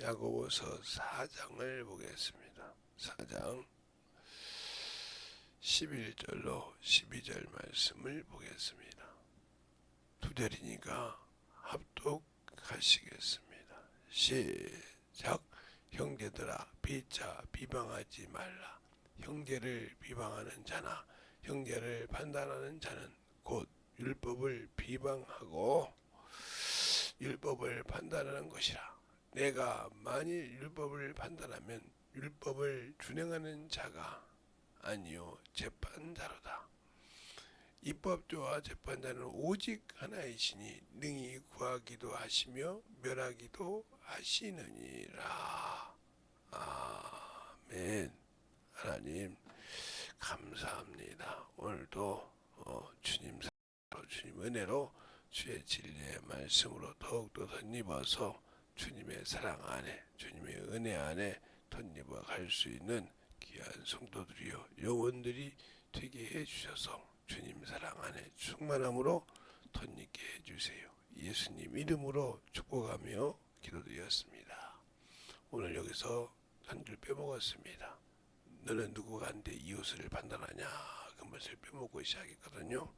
야고보서 4장을 보겠습니다. 4장 11절로 12절 말씀을 보겠습니다. 두 절이니까 합독하시겠습니다. 시작. 형제들아, 피차 비방하지 말라. 형제를 비방하는 자나 형제를 판단하는 자는 곧 율법을 비방하고 율법을 판단하는 것이라. 내가 만일 율법을 판단하면 율법을 준행하는 자가 아니요 재판자로다. 입법자와 재판자는 오직 하나이시니 능히 구하기도 하시며 멸하기도 하시느니라. 아멘. 하나님 감사합니다. 오늘도 주님 사랑으로, 주님 은혜로, 주의 진리의 말씀으로 더욱더 덧입어서 주님의 사랑 안에, 주님의 은혜 안에 덧입어 갈 수 있는 귀한 성도들이요 영혼들이 되게 해주셔서 주님 사랑 안에 충만함으로 덧입게 해주세요. 예수님 이름으로 축복하며 기도드렸습니다. 오늘 여기서 한 줄 빼먹었습니다. 너는 누구가 한데 이웃을 판단하냐, 그 것을 빼먹고 시작했거든요.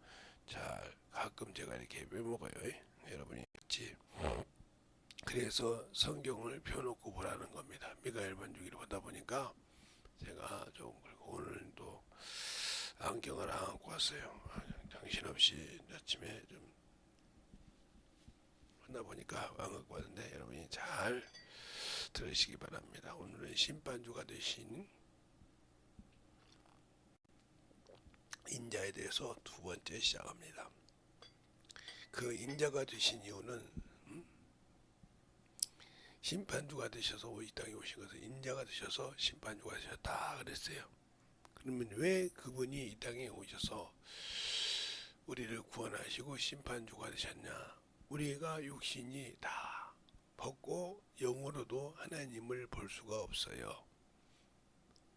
자, 가끔 제가 이렇게 빼먹어요. 여러분이 있지. 그래서 성경을 펴놓고 보라는 겁니다. 미가엘 반주기를 보다 보니까 제가 좀 오늘 또 안경을 안 갖고 왔어요. 정신없이 아침에 좀 보다 보니까 안 갖고 왔는데 여러분이 잘 들으시기 바랍니다. 오늘은 심판주가 되신 인자에 대해서 두 번째 시작합니다. 그 인자가 되신 이유는 심판주가 되셔서 이 땅에 오신 것은 인자가 되셔서 심판주가 되셨다 그랬어요. 그러면 왜 그분이 이 땅에 오셔서 우리를 구원하시고 심판주가 되셨냐? 우리가 육신이 다 벗고 영으로도 하나님을 볼 수가 없어요.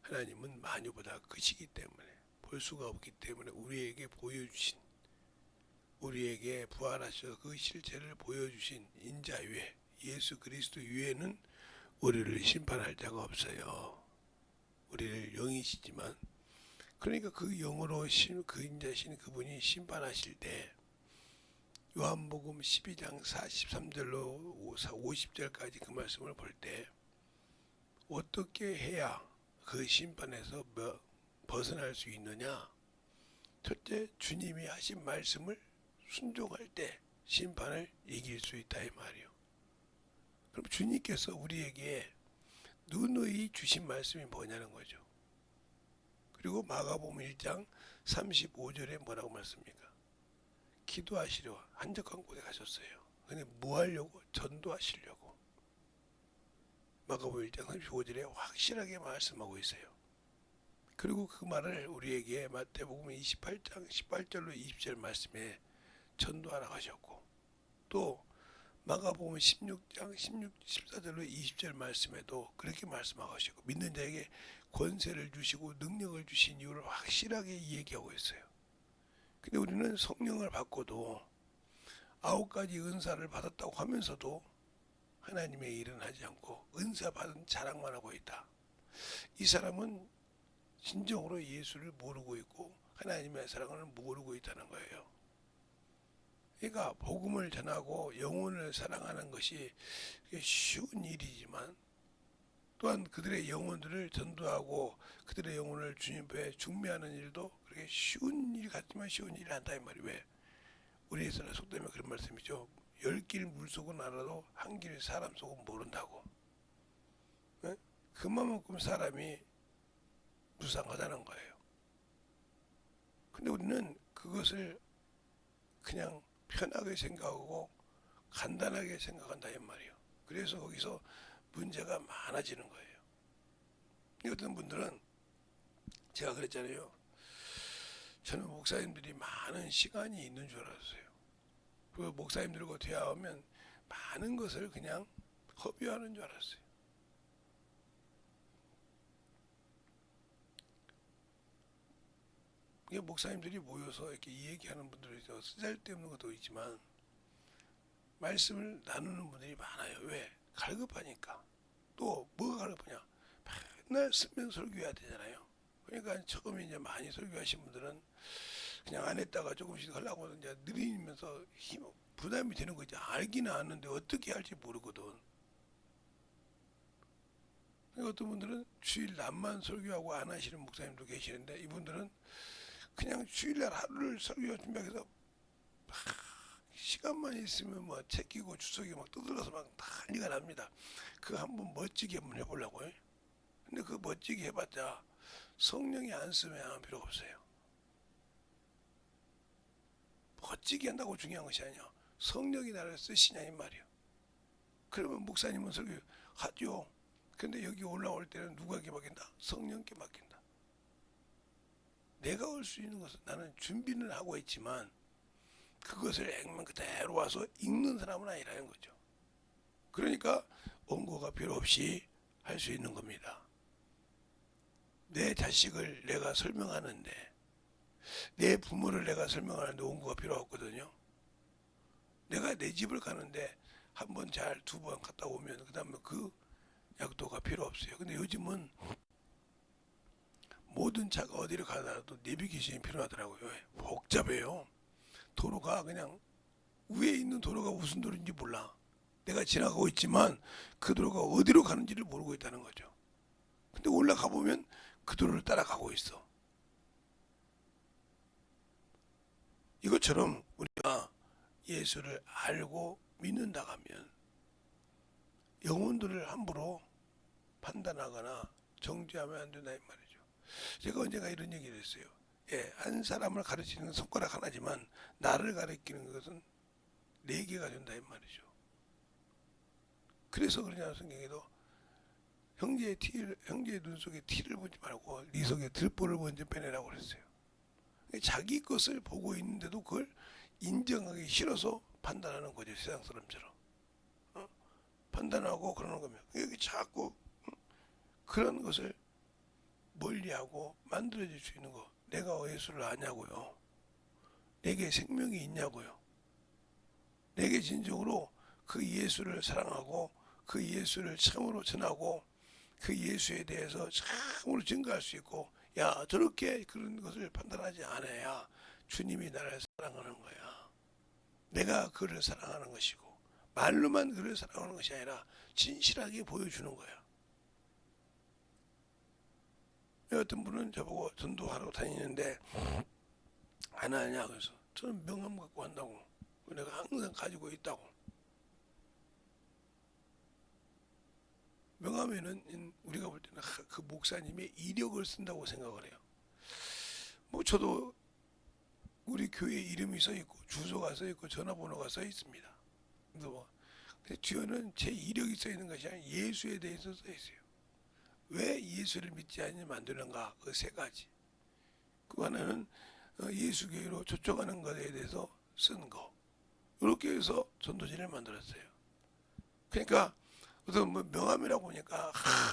하나님은 만유보다 크시기 때문에 볼 수가 없기 때문에 우리에게 보여주신, 우리에게 부활하셔서 그 실체를 보여주신 인자 외에, 예수 그리스도 외에는 우리를 심판할 자가 없어요. 우리를 영이시지만, 그러니까 그 영으로 그 인자신 그분이 심판하실 때 요한복음 12장 43절로 50절까지 그 말씀을 볼 때 어떻게 해야 그 심판에서 벗어날 수 있느냐? 첫째, 주님이 하신 말씀을 순종할 때 심판을 이길 수 있다 이 말이요. 그럼 주님께서 우리에게 누누이 주신 말씀이 뭐냐는 거죠. 그리고 마가복음 1장 35절에 뭐라고 말씀입니까? 기도하시려 한적한 곳에 가셨어요. 근데 뭐 하려고? 전도하시려고. 마가복음 1장 35절에 확실하게 말씀하고 있어요. 그리고 그 말을 우리에게 마태복음 28장 18절로 20절 말씀에 전도하라고 하셨고, 또 마가복음 16장 14절로 20절 말씀에도 그렇게 말씀하고 하시고, 믿는 자에게 권세를 주시고 능력을 주신 이유를 확실하게 얘기하고 있어요. 근데 우리는 성령을 받고도 9가지 은사를 받았다고 하면서도 하나님의 일은 하지 않고 은사 받은 자랑만 하고 있다. 이 사람은 진정으로 예수를 모르고 있고 하나님의 사랑을 모르고 있다는 거예요. 그러니까 복음을 전하고 영혼을 사랑하는 것이 쉬운 일이지만 또한 그들의 영혼들을 전도하고 그들의 영혼을 주님 앞에 중매하는 일도 그렇게 쉬운 일 같지만 쉬운 일이 아니다 이 말이. 왜? 우리 사람 속담에 그런 말씀이죠. 10길 물속은 알아도 한 길 사람 속은 모른다고. 네? 그만큼 사람이 무상하다는 거예요. 근데 우리는 그것을 그냥 편하게 생각하고 간단하게 생각한다 이 말이에요. 그래서 거기서 문제가 많아지는 거예요. 어떤 분들은 제가 그랬잖아요. 저는 목사님들이 많은 시간이 있는 줄 알았어요. 그리고 목사님들과 대화하면 많은 것을 그냥 허비하는 줄 알았어요. 목사님들이 모여서 이렇게 얘기하는 분들이 쓰잘데없는 것도 있지만 말씀을 나누는 분들이 많아요. 왜? 갈급하니까. 또 뭐가 어렵냐? 맨날 쓰면 설교해야 되잖아요. 그러니까 처음에 이제 많이 설교하신 분들은 그냥 안 했다가 조금씩 하려고 이제 느리면서 부담이 되는 거지. 알기는 아는데 어떻게 할지 모르거든. 그러니까 어떤 분들은 주일 낮만 설교하고 안 하시는 목사님도 계시는데, 이분들은 그냥 주일날 하루를 설교 준비해서 시간만 있으면 뭐 챙기고 주석이 막 떠들어서 막 난리가 납니다. 그거 한번 멋지게 한번 해보려고요. 근데 그 멋지게 해봤자 성령이 안 쓰면 아무 필요 없어요. 멋지게 한다고 중요한 것이 아니야. 성령이 나를 쓰시냐 이 말이야. 그러면 목사님은 설교 하죠. 근데 여기 올라올 때는 누구에게 맡긴다? 성령께 맡긴다. 내가 올 수 있는 것은 나는 준비는 하고 있지만 그것을 액면 그대로 와서 읽는 사람은 아니라는 거죠. 그러니까 원고가 필요 없이 할 수 있는 겁니다. 내 자식을 내가 설명하는데, 내 부모를 내가 설명하는데 원고가 필요 없거든요. 내가 내 집을 가는데 한 번 잘 두 번 갔다 오면 그 다음에 그 약도가 필요 없어요. 근데 요즘은 모든 차가 어디를 가더라도 내비게이션이 필요하더라고요. 복잡해요. 도로가 그냥 위에 있는 도로가 무슨 도로인지 몰라. 내가 지나가고 있지만 그 도로가 어디로 가는지를 모르고 있다는 거죠. 근데 올라가 보면 그 도로를 따라가고 있어. 이것처럼 우리가 예수를 알고 믿는다 하면 영혼들을 함부로 판단하거나 정죄하면 안 된다 이 말이죠. 제가 언젠가 이런 얘기를 했어요. 예, 한 사람을 가르치는 손가락 하나지만 나를 가르치는 것은 네 개가 된다 이 말이죠. 그래서 그러냐 성경에도 형제의 눈 속에 티를 보지 말고 네 속에 들보를 먼저 빼내라고 그랬어요. 자기 것을 보고 있는데도 그걸 인정하기 싫어서 판단하는 거죠. 세상 사람처럼 판단하고 그러는 거면 여기 자꾸 그런 것을 멀리하고 만들어질 수 있는 거. 내가 예수를 아냐고요. 내게 생명이 있냐고요. 내게 진정으로 그 예수를 사랑하고 그 예수를 참으로 전하고 그 예수에 대해서 참으로 증거할 수 있고, 야 저렇게 그런 것을 판단하지 않아야 주님이 나를 사랑하는 거야. 내가 그를 사랑하는 것이고 말로만 그를 사랑하는 것이 아니라 진실하게 보여주는 거야. 어떤 분은 저보고 전도하러 다니는데 안 하냐 그래서 저는 명함 갖고 한다고. 내가 항상 가지고 있다고. 명함에는 우리가 볼 때는 그 목사님의 이력을 쓴다고 생각을 해요. 뭐 저도 우리 교회 이름이 써 있고 주소가 써 있고 전화번호가 써 있습니다. 뭐 뒤에는 제 이력이 써 있는 것이 아니라 예수에 대해서 써 있어요. 왜 예수를 믿지 않니 만드는가 그 세 가지. 그 하나는 예수교회로 초청하는 것에 대해서 쓴 거. 이렇게 해서 전도지를 만들었어요. 그러니까 어떤 뭐 명함이라고 보니까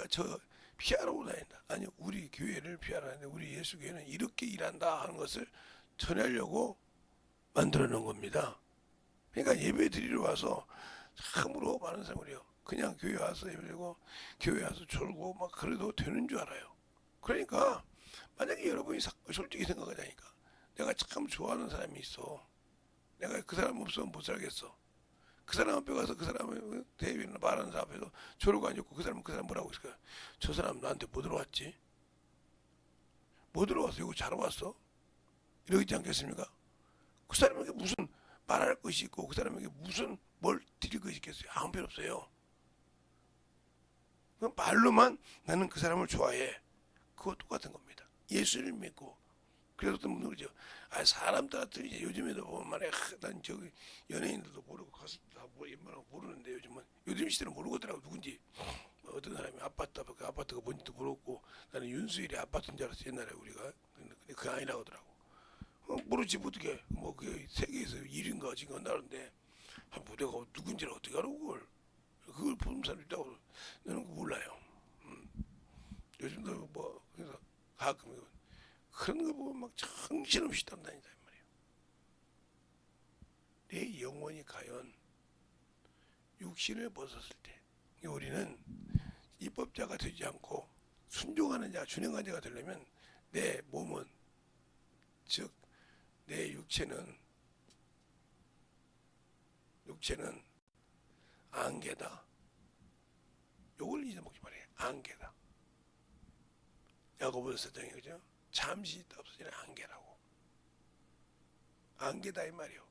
저 피하러 다닌다. 아니 우리 교회를 피하러 다니는데 우리 예수교회는 이렇게 일한다 하는 것을 전하려고 만들어 놓은 겁니다. 그러니까 예배 드리러 와서 참으로 많은 사람이요. 그냥 교회 와서 예배드리고 교회 와서 졸고 막 그래도 되는 줄 알아요. 그러니까 만약에 여러분이 솔직히 생각하자니까 내가 참 좋아하는 사람이 있어. 내가 그 사람 없으면 못 살겠어. 그 사람 앞에 가서 그 사람의 대비나 말하는 사람 앞에서 저러고 앉았고 그 사람 뭐라고 했을까? 저 사람 나한테 뭐 들어왔지? 뭐 들어왔어? 이거 잘 왔어? 이러지 않겠습니까? 그 사람에게 무슨 말할 것이 있고 그 사람에게 무슨 뭘 드릴 것이 있겠어요? 아무 필요 없어요. 말로만 나는 그 사람을 좋아해. 그거 똑같은 겁니다. 예수를 믿고 그래서 어떤 분들 그러죠. 아 사람 따라 틀리지. 요즘에도 보면 말이야. 난 저기 연예인들도 모르고 가수도 다 웬만하면 모르는데 요즘 시대는 모르겠더라고 누군지. 어떤 사람이 그 아파트가 뭔지도 모르고 나는 윤수일이 아파트인 줄 알았어 옛날에 우리가. 근데 그게 아니라고 하더라고. 모르지 어떻게 뭐 그게 세계에서 1위인가 지금 한다는데 내가 누군지를 어떻게 알아 그걸 보는 사람 있다고. 나는 그거 몰라요. 요즘도 뭐 그래서 가끔 그런 거 보면 막 정신없이 딴다니다 말이에요. 내 영혼이 과연 육신을 벗었을 때 우리는 자가 되지 않고 순종하는 자, 준행하는 자가 되려면 내 몸은, 즉 내 육체는 안개다. 요걸 잊어먹지 말아요. 안개다. 야고보서 4장에 그죠? 잠시 있다 없어지는 안개라고. 안개다 이 말이요.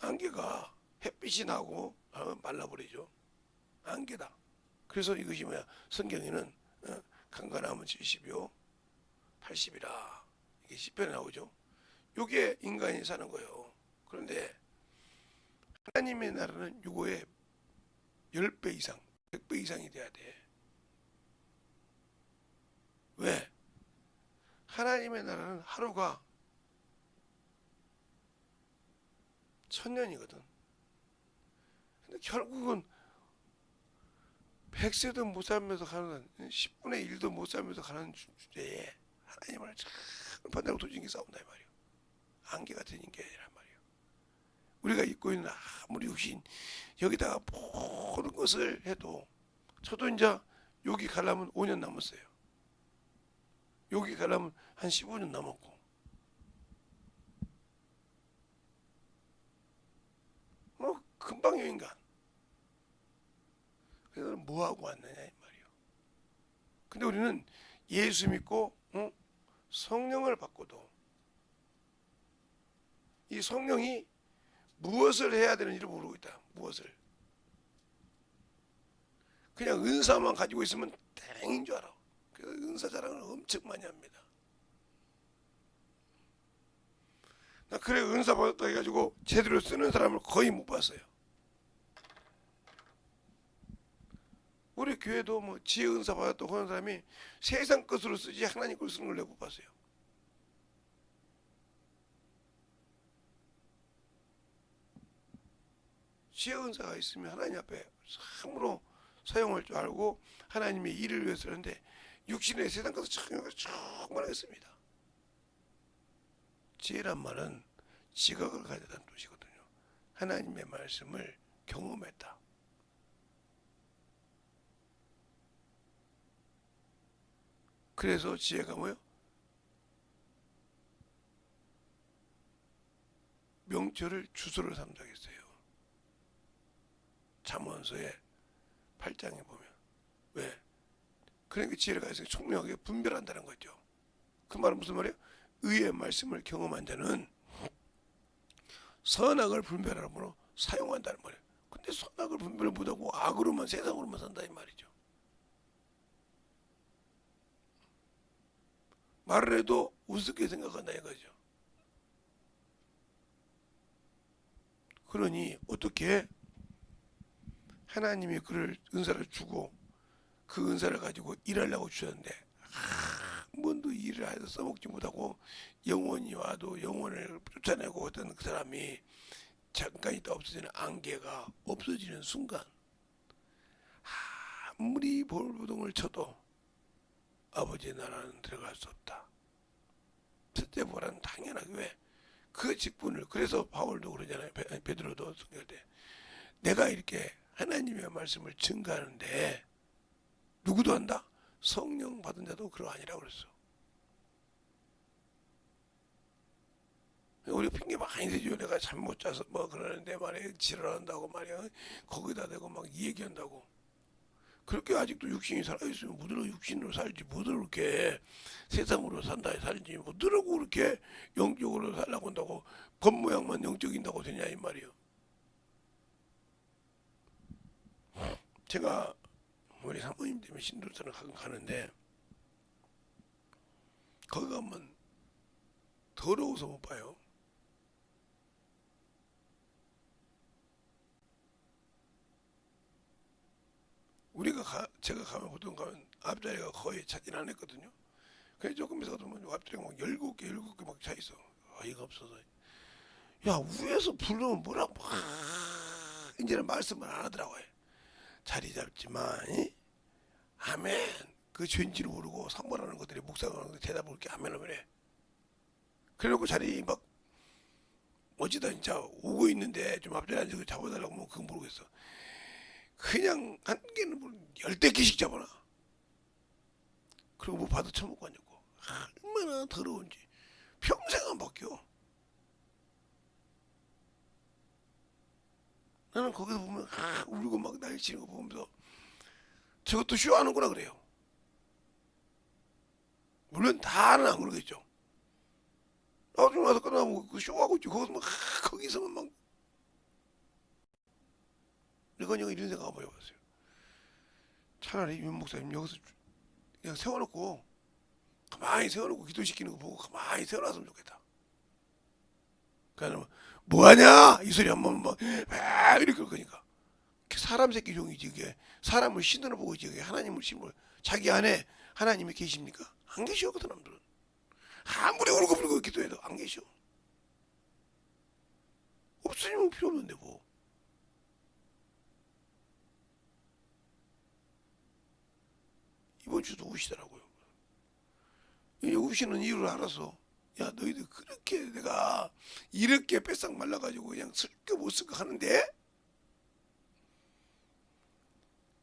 안개가 햇빛이 나고 말라버리죠. 안개다. 그래서 이것이 뭐야? 성경에는 강건함은 70이요 80이라 이게 시편에 나오죠. 요게 인간이 사는 거예요. 그런데 하나님의 나라는 요거의 10배 이상 100배 이상이 돼야 돼. 왜? 하나님의 나라는 하루가 1000년이거든. 근데 결국은 100세도 못 살면서 가는 10분의 1도 못 살면서 가는 주제에 하나님을 참 반대로 도진게 싸운다 이 말이에요. 안개가 되는 게 아니란 말이에요. 우리가 입고 있는 아무리 육신 여기다가 모든 것을 해도 저도 이제 여기 가려면 5년 남았어요. 여기 가려면 한 15년 남았고 뭐 금방요 인간. 그래서 뭐하고 왔느냐 이 말이에요. 근데 우리는 예수 믿고 성령을 받고도 이 성령이 무엇을 해야 되는지를 모르고 있다. 무엇을. 그냥 은사만 가지고 있으면 땡인 줄 알아. 그래서 은사 자랑을 엄청 많이 합니다. 나 그래 은사 받았다 해가지고 제대로 쓰는 사람을 거의 못 봤어요. 우리 교회도 뭐 지혜 은사 받았다고 하는 사람이 세상 것으로 쓰지 하나님 걸 쓰는 걸 내가 못 봤어요. 지혜 은사가 있으면 하나님 앞에 참으로 사용할 줄 알고 하나님의 일을 위해서 하는데 육신의 세상 것을 정말 했습니다. 지혜란 말은 지각을 가져다는 뜻이거든요. 하나님의 말씀을 경험했다. 그래서 지혜가 뭐요? 명철을 주소를 삼다고 했어요. 잠언서의 8장에 보면. 왜? 그러니까 지혜가 있으니 총명하게 분별한다는 거죠. 그 말은 무슨 말이에요? 의의 말씀을 경험한 자는 선악을 분별하므로 사용한다는 말이에요. 근데 선악을 분별 못하고 악으로만 세상으로만 산다 이 말이죠. 말을 해도 우습게 생각한다 이거죠. 그러니 어떻게 하나님이 그를 은사를 주고 그 은사를 가지고 일하려고 주셨는데 한 번도 일을 해서 써먹지 못하고 영혼이 와도 영혼을 쫓아내고 어떤 그 사람이 잠깐 있다 없어지는 안개가 없어지는 순간 아무리 볼부동을 쳐도 아버지의 나라는 들어갈 수 없다. 첫째 보라는 당연하게 왜? 그 직분을 그래서 바울도 그러잖아요. 베드로도 성경할 때 내가 이렇게 하나님의 말씀을 증가하는데 누구도 한다? 성령 받은 자도 그러 아니라고 그랬어. 우리 핑계 많이 대죠. 내가 잠 못 자서 뭐 그러는데 말이야 지랄한다고 말이야 거기다 대고 막 이 얘기한다고. 그렇게 아직도 육신이 살아있으면 뭐들어 육신으로 살지 뭐들어 그렇게 세상으로 산다 살지 뭐들어고 그렇게 영적으로 살라고 한다고 겉모양만 영적인다고 되냐 이 말이요. 제가 우리 사모님 때문에 신도선을 가끔 가는데 거기 가면 더러워서 못 봐요. 제가 가면 보통 가면 앞자리가 거의 차진 안 했거든요. 그냥 조금 있어도 앞자리가 막 17개 막 차 있어. 어이가 없어서. 야, 위에서 부르면 뭐라고 막 이제는 말씀을 안 하더라고요. 자리 잡지마. 아멘. 그 죄인지를 모르고 상관하는 것들이 묵상하는 것들이 대답을 이렇게 아멘 하면 해. 그래놓고 자리 막 어찌다 진짜 오고 있는데 좀 앞자리 앉아서 잡아달라고 뭐 그건 모르겠어. 그냥 한 개는 열댓 개씩 잡아놔. 그리고 뭐 받아 처먹고 앉았고. 얼마나 더러운지 평생 안 바뀌어. 나는 거기서 보면 울고 막 난리치는 거 보면서 저것도 쇼하는구나 그래요. 물론 다는 안 그러겠죠. 나중에 와서 끝나면 그 쇼하고 있지. 거기서 막 거기서만 막 이건 이런 생각 한번 해봤어요. 차라리 윤 목사님 여기서 그냥 세워놓고 가만히 세워놓고 기도시키는 거 보고 가만히 세워놨으면 좋겠다. 그러니까 뭐하냐 이 소리 한번 막 이렇게 할 거니까. 사람 새끼 종이지. 이게 사람을 신으로 보고 이제 하나님을 신을 자기 안에 하나님이 계십니까? 안 계셔. 그 사람들은 아무리 울고 불고 기도해도 안 계셔. 없으면 필요 없는데 뭐. 이번 주도 우시더라고요. 우시는 이유를 알아서 야 너희들 그렇게 내가 이렇게 뺏싹 말라가지고 그냥 쓸까 못 쓸까 하는데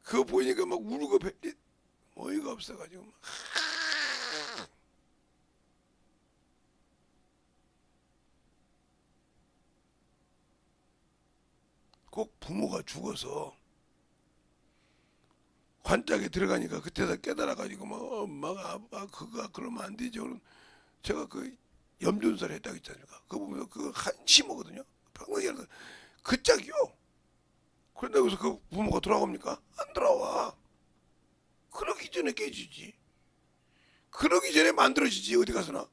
그거 보니까 막 울고 어이가 없어가지고 막 꼭 부모가 죽어서 관짝에 들어가니까 그때다 깨달아가지고 막 엄마가 아빠 그거 그러면 안 되죠. 제가 그 염전설 했다고 했잖아요. 그거 보면 그거 한심하거든요. 평생이라도 그 짝이요. 그런다고 해서 그 부모가 돌아갑니까? 안 돌아와. 그러기 전에 깨지지. 그러기 전에 만들어지지 어디 가서나.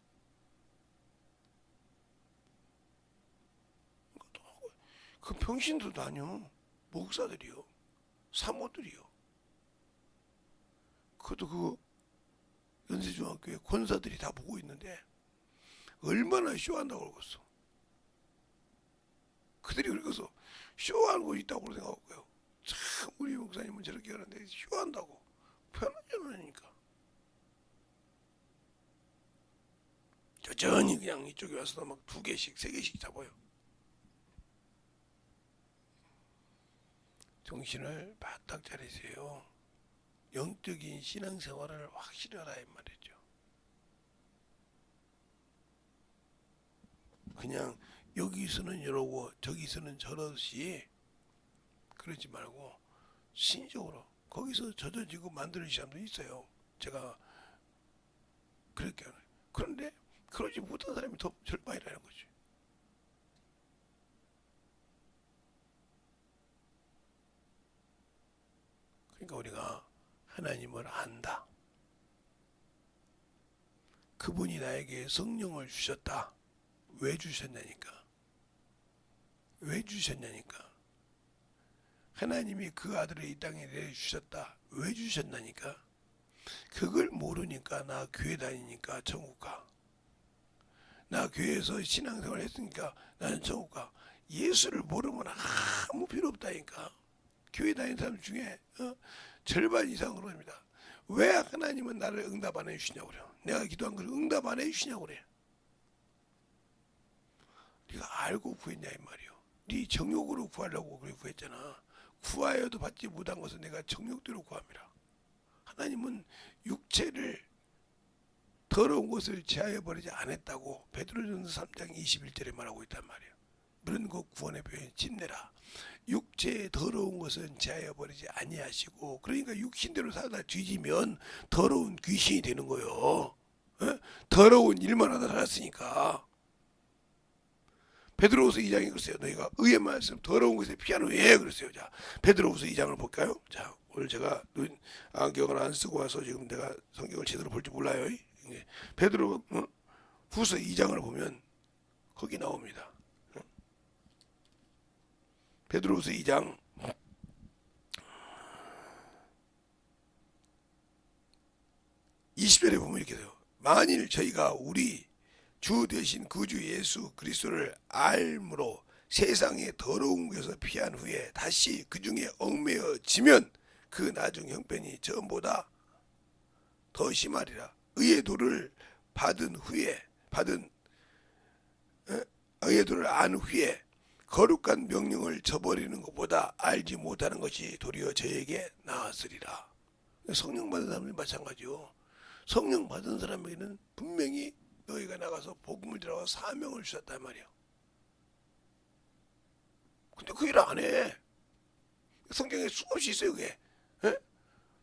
그 평신도도 아니요. 목사들이요. 사모들이요. 그것도 그 연세중학교에 권사들이 다 보고 있는데 얼마나 쇼한다고 그러겠어. 그들이 그래서 쇼하는 거 있다고 생각하고요. 참 우리 목사님은 저렇게 하는데 쇼한다고 편하지 않으니까 여전히 그냥 이쪽에 와서 막 2개씩 3개씩 잡아요. 정신을 바짝 차리세요. 영적인 신앙생활을 확실히 하라 이 말이죠. 그냥 여기서는 이러고 저기서는 저러시 그러지 말고 신적으로 거기서 젖어지고 만드는 사람도 있어요. 제가 그렇게 하는. 그런데 그러지 못한 사람이 더 절반이라는 거지. 그러니까 우리가 하나님을 안다. 그분이 나에게 성령을 주셨다. 왜 주셨냐니까. 왜 주셨냐니까. 하나님이 그 아들을 이 땅에 내주셨다. 왜 주셨나니까. 그걸 모르니까 나 교회 다니니까 천국 가. 나 교회에서 신앙생활 했으니까 나는 천국 가. 예수를 모르면 아무 필요 없다니까. 교회 다니는 사람 중에 절반 이상은 그럽니다. 왜 하나님은 나를 응답 안 해주시냐고 그래요. 내가 기도한 걸 응답 안 해주시냐고 그래. 네가 알고 구했냐 이 말이요. 네 정욕으로 구하려고 그래 구했잖아. 구하여도 받지 못한 것은 내가 정욕대로 구함이라. 하나님은 육체를 더러운 것을 제하여버리지 않았다고 베드로전서 3장 21절에 말하고 있단 말이에요. 그런 것 구원의 표현 찜내라. 육체의 더러운 것은 제하여버리지 아니하시고 그러니까 육신대로 살다 뒤지면 더러운 귀신이 되는 거예요. 에? 더러운 일만 하다 살았으니까. 베드로후서 2장에 그랬어요. 너희가 의의 말씀 더러운 것에 피하는 왜 그랬어요. 자, 베드로후서 2장을 볼까요? 자, 오늘 제가 안경을 안 쓰고 와서 지금 내가 성경을 제대로 볼 줄 몰라요. 베드로 후서 2장을 보면 거기 나옵니다. 베드로후서 2장 20절에 보면 이렇게 돼요. 만일 저희가 우리 주 대신 그 주 예수 그리스도를 알므로 세상의 더러운 것에서 피한 후에 다시 그 중에 얽매여지면 그 나중 형편이 전보다 더 심하리라. 의의 도를 의의 도를 안 후에 거룩한 명령을 저버리는 것보다 알지 못하는 것이 도리어 저에게 나았으리라. 성령 받은 사람들이 마찬가지요. 성령 받은 사람에게는 분명히 너희가 나가서 복음을 전하고 사명을 주셨단 말이야. 근데 그 일 안 해. 성경에 수없이 있어요 그게. 에?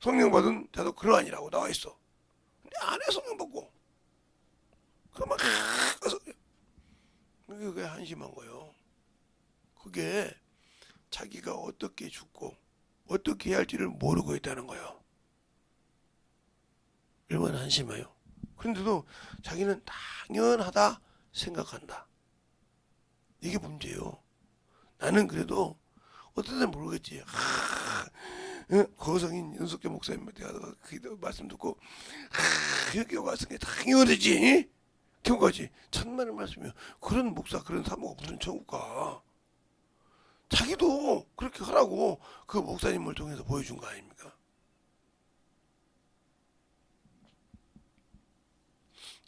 성령 받은 자도 그러하니라고 나와 있어. 근데 안 해. 성령 받고. 그러면 가서 그게 한심한 거예요. 그게 자기가 어떻게 죽고 어떻게 해야 할지를 모르고 있다는 거예요. 얼마나 한심해요. 그런데도 자기는 당연하다 생각한다. 이게 문제예요. 나는 그래도 어떤 데 모르겠지. 거성인 윤석재 목사님한테 가다가 그 말씀 듣고 여기 와서 당연하지. 경고하지. 천만의 말씀이요. 그런 목사 그런 사모가 무슨 천국 가. 자기도 그렇게 하라고 그 목사님을 통해서 보여준 거 아닙니까?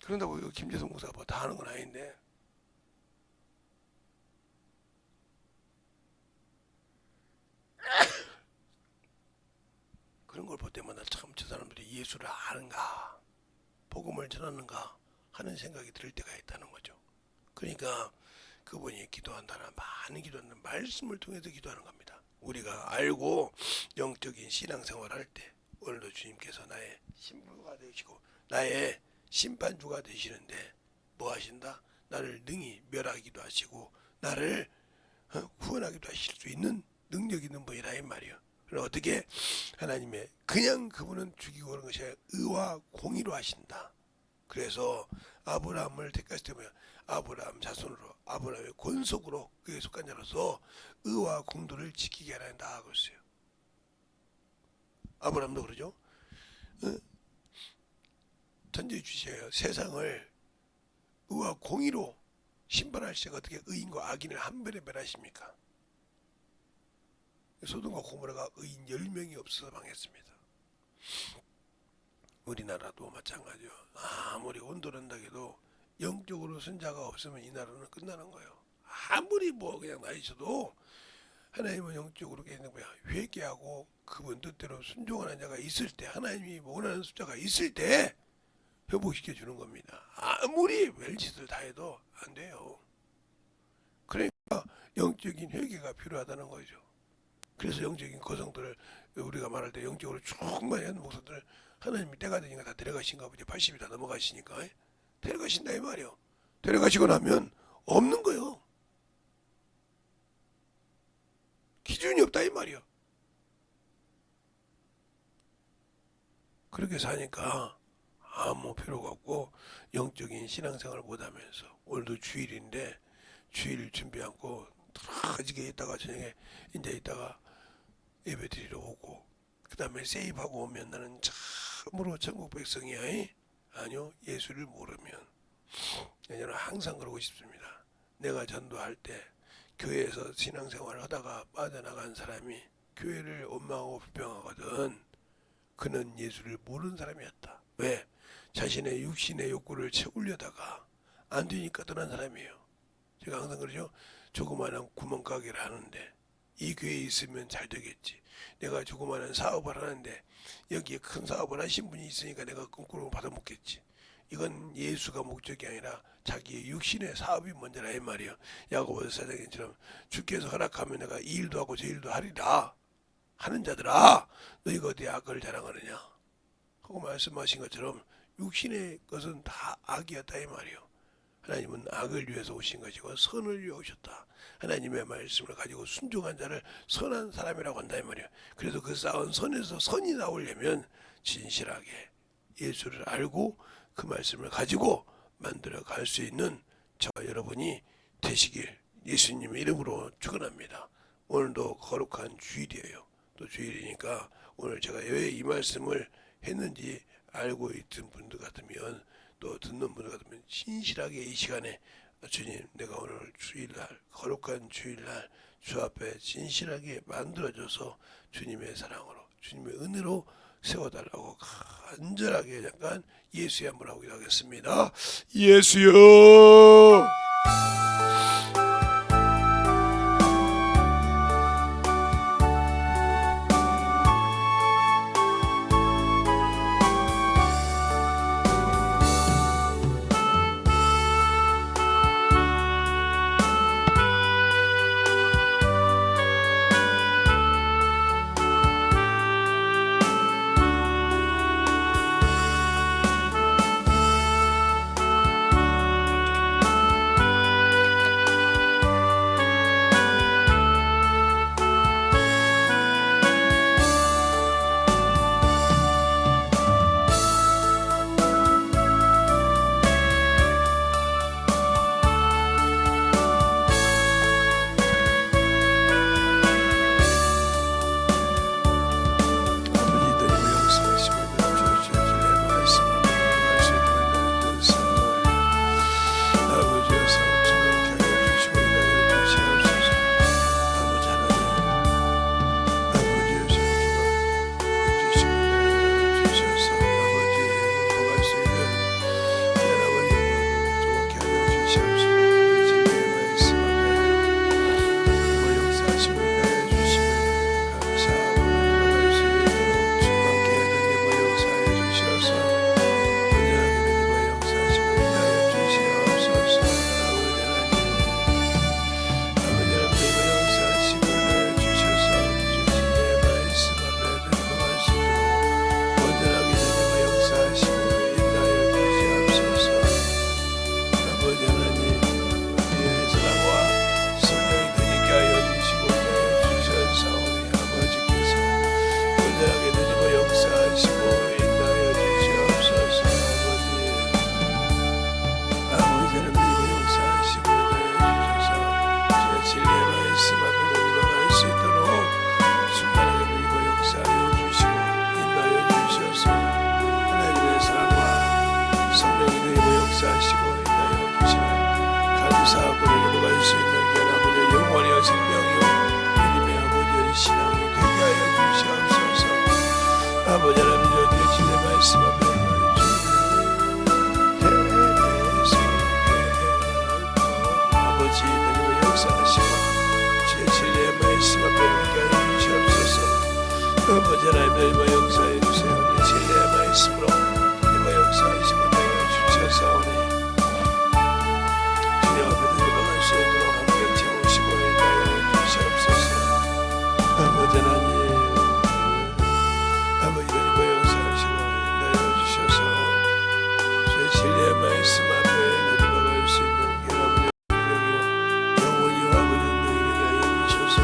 그런다고 이거 김재성 목사가 뭐 다 하는 건 아닌데. 그런 걸 볼 때마다 참 저 사람들이 예수를 아는가 복음을 전하는가 하는 생각이 들 때가 있다는 거죠. 그러니까 그분이 기도한다는 많은 기도하는 말씀을 통해서 기도하는 겁니다. 우리가 알고 영적인 신앙생활 할 때 오늘도 주님께서 나의 신부가 되시고 나의 심판주가 되시는데 뭐 하신다? 나를 능히 멸하기도 하시고 나를 구원하기도 하실 수 있는 능력 있는 분이라 이 말이에요. 그럼 어떻게 하나님의 그냥 그분은 죽이고 그런 것이 아니라 의와 공의로 하신다. 그래서 아브라함을 택하실 때 뭐야? 아브라함 자손으로 아브라함의 권속으로 그에 속한 자로서 의와 공도를 지키게 하란다 하고 있어요. 아브라함도 그러죠. 전제 주셔요. 세상을 의와 공의로 심판하시다가 어떻게 의인과 악인을 한번에 멸하십니까? 소돔과 고모라가 의인 10명이 없어서 망했습니다. 우리나라도 마찬가지요. 아무리 온도른다 해도 영적으로 선자가 없으면 이 나라는 끝나는 거예요. 아무리 뭐 그냥 나이셔도 하나님은 영적으로 있는 거야. 회개하고 그분 뜻대로 순종하는 자가 있을 때 하나님이 원하는 숫자가 있을 때 회복시켜 주는 겁니다. 아무리 웰짓을 다 해도 안 돼요. 그러니까 영적인 회개가 필요하다는 거죠. 그래서 영적인 거성들을 우리가 말할 때 영적으로 충분히 하는 목사들 하나님이 때가 되니까 다 데려가신가 보지. 80이 다 넘어가시니까 데려가신다 이 말이요. 데려가시고 나면 없는 거요. 기준이 없다 이 말이요. 그렇게 사니까 아무 필요가 없고 영적인 신앙생활을 못하면서 오늘도 주일인데 주일 준비 않고 어저께 있다가 저녁에 이제 있다가 예배 드리러 오고 그 다음에 세입하고 오면 나는 참으로 천국 백성이야. 아니요, 예수를 모르면 저는 항상 그러고 싶습니다. 내가 전도할 때 교회에서 신앙생활을 하다가 빠져나간 사람이 교회를 원망하고 비평하거든. 그는 예수를 모르는 사람이었다. 왜? 자신의 육신의 욕구를 채우려다가 안 되니까 떠난 사람이에요. 제가 항상 그러죠. 조그마한 구멍가게를 하는데 이 교회에 있으면 잘 되겠지. 내가 조그마한 사업을 하는데 여기에 큰 사업을 하신 분이 있으니까 내가 거꾸로 받아먹겠지. 이건 예수가 목적이 아니라 자기의 육신의 사업이 먼저라 이 말이에요. 야고보서 사장님처럼 주께서 허락하면 내가 이 일도 하고 저 일도 하리라 하는 자들아 너희가 어디 악을 자랑하느냐 하고 말씀하신 것처럼 육신의 것은 다 악이었다 이 말이에요. 하나님은 악을 위해서 오신 것이고 선을 위해 오셨다. 하나님의 말씀을 가지고 순종한 자를 선한 사람이라고 한다 이 말이에요. 그래서 그 쌓은 선에서 선이 나오려면 진실하게 예수를 알고 그 말씀을 가지고 만들어 갈 수 있는 저와 여러분이 되시길 예수님의 이름으로 축원합니다. 오늘도 거룩한 주일이에요. 또 주일이니까 오늘 제가 왜 이 말씀을 했는지 알고 있던 분들 같으면 또 듣는 분들 같으면 신실하게 이 시간에 주님 내가 오늘 주일날 거룩한 주일날 주 앞에 진실하게 만들어줘서 주님의 사랑으로 주님의 은혜로 세워달라고 간절하게 잠깐 예수의 한번 하고 기도하겠습니다. 예수여 하나님의 역사해 주세요. 진리의 말씀으로 하나님의 역사하시고 내가 주셔사오니 주님 앞에 드리고할 수 있도록 함께 채우시고 인도하여 주시옵소서. 아버지 하나님, 아버지 하나님의 역사하시고 인도하여 주셔서 주의 진리의 말씀 앞에 드리고갈 수 있는 여러분의 영원히 아버지 능력이 하여 주셔서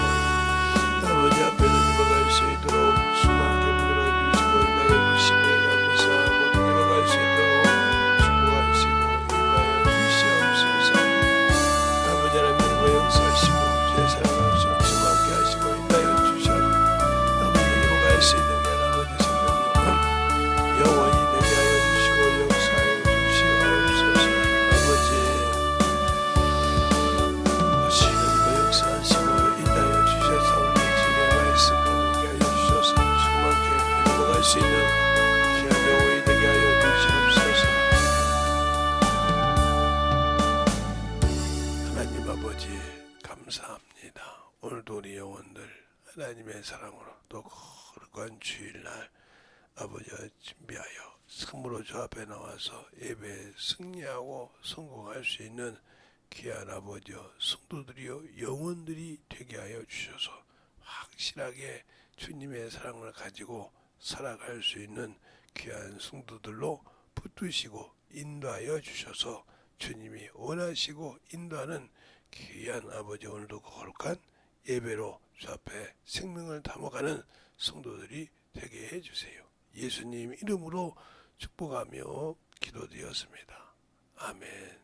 아버지 앞에 드리고갈 수 있도록 수많게 만들어 주시고 인도하여 주심을 감사하고 드리고갈 수 있도록 축복하시고 인도하여 주시옵소서. 아버지 하나님의 역사하시고 주의 사랑하시고 수많게 하시고 인도하여 주셔서 아버지 드리고갈 수 있는 아버지 생명력 영원히 되게 하여 주시고 역사하여 주시옵소서. 아버지 하나님의 역사하시고 인도하여 주셔서 우리 주의 말씀으로 되게 하여 주셔서 충만케 드리고갈 수 있는 귀한 영혼이 되게 하여 주시옵소서. 하나님 아버지 감사합니다. 오늘도 우리 영혼들 하나님의 사랑으로 또 거룩한 주일날 아버지가 준비하여 성무로 주 앞에 나와서 예배에 승리하고 성공할 수 있는 귀한 아버지여 성도들이여 영혼들이 되게 하여 주셔서 확실하게 주님의 사랑을 가지고 살아갈 수 있는 귀한 성도들로 붙드시고 인도하여 주셔서 주님이 원하시고 인도하는 귀한 아버지 오늘도 거룩한 예배로 주 앞에 생명을 담아가는 성도들이 되게 해주세요. 예수님 이름으로 축복하며 기도드렸습니다. 아멘.